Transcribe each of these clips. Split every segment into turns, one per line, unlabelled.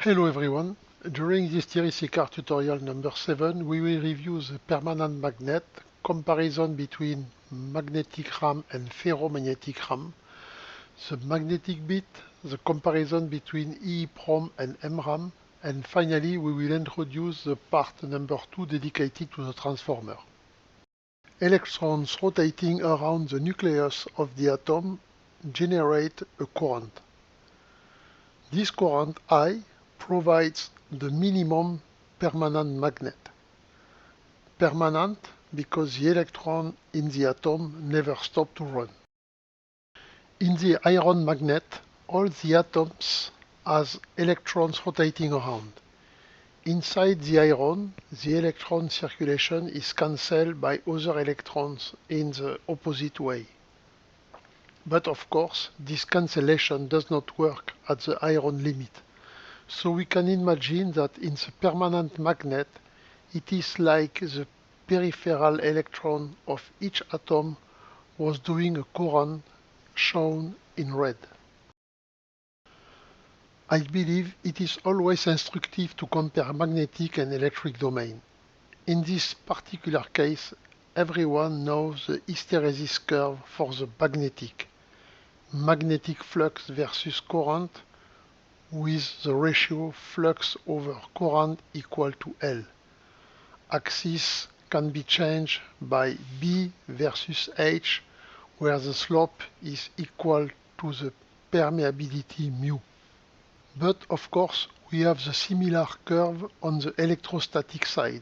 Hello everyone. During this TRC car tutorial number 7, we will review the permanent magnet, comparison between magnetic RAM and ferromagnetic RAM, the magnetic bit, the comparison between EEPROM and MRAM, and finally we will introduce the part number 2 dedicated to the transformer. Electrons rotating around the nucleus of the atom generate a current. This current I provides the minimum permanent magnet. Permanent because the electron in the atom never stop to run. In the iron magnet, all the atoms has electrons rotating around. Inside the iron, the electron circulation is cancelled by other electrons in the opposite way. But of course, this cancellation does not work at the iron limit. So we can imagine that in the permanent magnet, it is like the peripheral electron of each atom was doing a current shown in red. I believe it is always instructive to compare magnetic and electric domain. In this particular case, everyone knows the hysteresis curve for the magnetic flux versus current, with the ratio flux over current equal to L. Axis can be changed by B versus H, where the slope is equal to the permeability mu. But of course, we have the similar curve on the electrostatic side.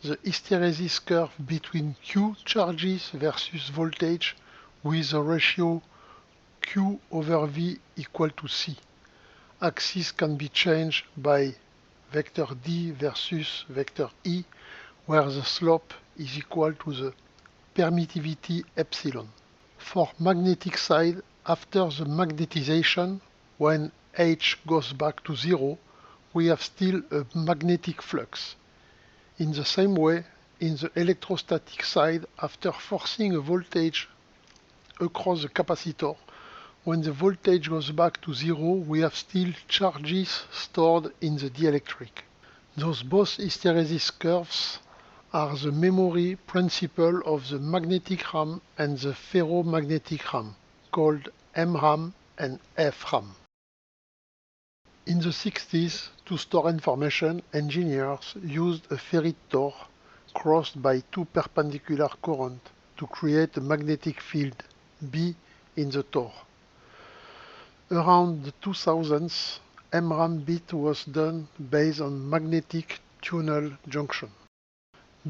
The hysteresis curve between Q charges versus voltage with the ratio Q over V equal to C. Axis can be changed by vector D versus vector E, where the slope is equal to the permittivity epsilon. For magnetic side, after the magnetization, when H goes back to 0, we have still a magnetic flux. In the same way, in the electrostatic side, after forcing a voltage across the capacitor, when the voltage goes back to 0, we have still charges stored in the dielectric. Those both hysteresis curves are the memory principle of the magnetic RAM and the ferromagnetic RAM, called MRAM and FRAM. In the 60s, to store information, engineers used a ferrite Tor crossed by two perpendicular currents to create a magnetic field, B, in the Tor. Around the 2000s, MRAM bit was done based on magnetic tunnel junction.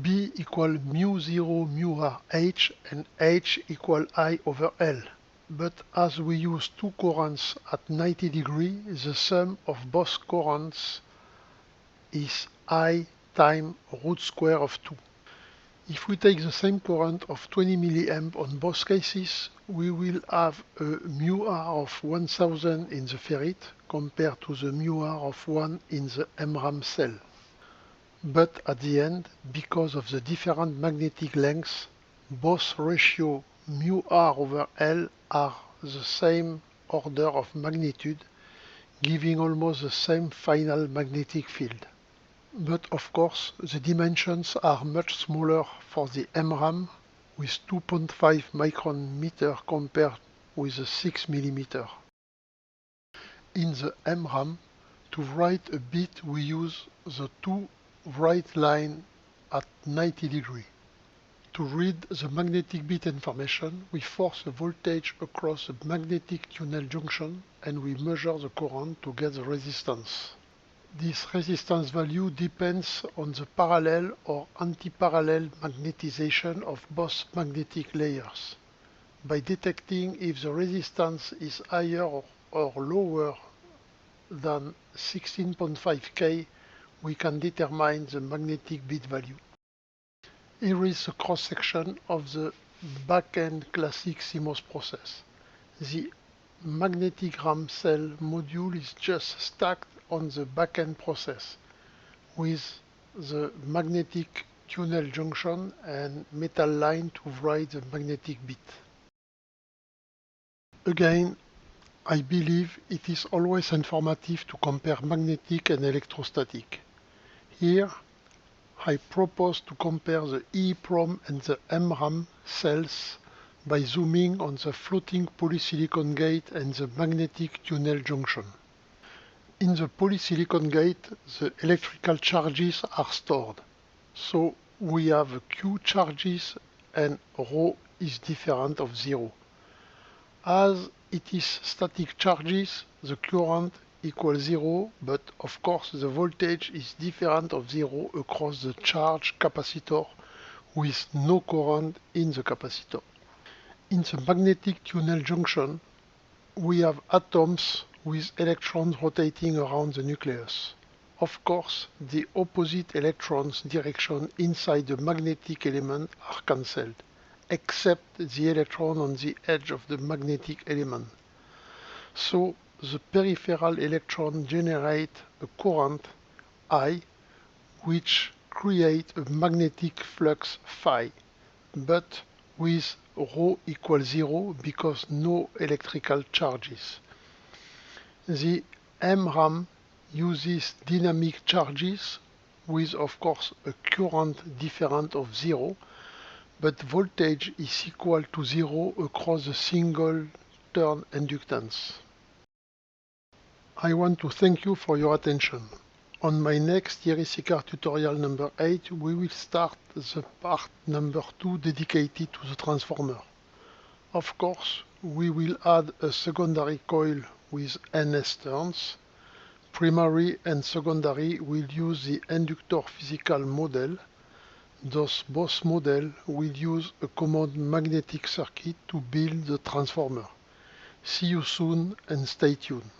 B equal mu0 mu r h and h equal I over L. But as we use two currents at 90 degrees, the sum of both currents is I times root square of 2. If we take the same current of 20 mA on both cases, we will have a mu r of 1000 in the ferrite compared to the mu r of 1 in the MRAM cell. But at the end, because of the different magnetic lengths, both ratio mu r over L are the same order of magnitude, giving almost the same final magnetic field. But of course, the dimensions are much smaller for the MRAM, with 2.5 micrometer compared with the 6 mm. In the MRAM, to write a bit we use the two write line at 90 degrees. To read the magnetic bit information, we force a voltage across the magnetic tunnel junction and we measure the current to get the resistance. This resistance value depends on the parallel or anti-parallel magnetization of both magnetic layers. By detecting if the resistance is higher or lower than 16.5 K, we can determine the magnetic bit value. Here is a cross-section of the back-end classic CMOS process. The magnetic RAM cell module is just stacked on the back-end process with the magnetic tunnel junction and metal line to write the magnetic bit. Again, I believe it is always informative to compare magnetic and electrostatic. Here, I propose to compare the EEPROM and the MRAM cells by zooming on the floating polysilicon gate and the magnetic tunnel junction. In the polysilicon gate, the electrical charges are stored. So we have Q charges and ρ is different of 0. As it is static charges, the current equals 0, but of course the voltage is different of 0 across the charge capacitor with no current in the capacitor. In the magnetic tunnel junction, we have atoms with electrons rotating around the nucleus. Of course, the opposite electrons' direction inside the magnetic element are cancelled, except the electron on the edge of the magnetic element. So the peripheral electron generates a current I, which creates a magnetic flux phi, but with ρ equals 0 because no electrical charges. The MRAM uses dynamic charges with, of course, a current different of 0, but voltage is equal to 0 across the single turn inductance. I want to thank you for your attention. On my next IRIS-ICAR tutorial number 8, we will start the part number 2 dedicated to the transformer. Of course, we will add a secondary coil with NS turns. Primary and secondary will use the inductor physical model. Thus, both models will use a common magnetic circuit to build the transformer. See you soon and stay tuned.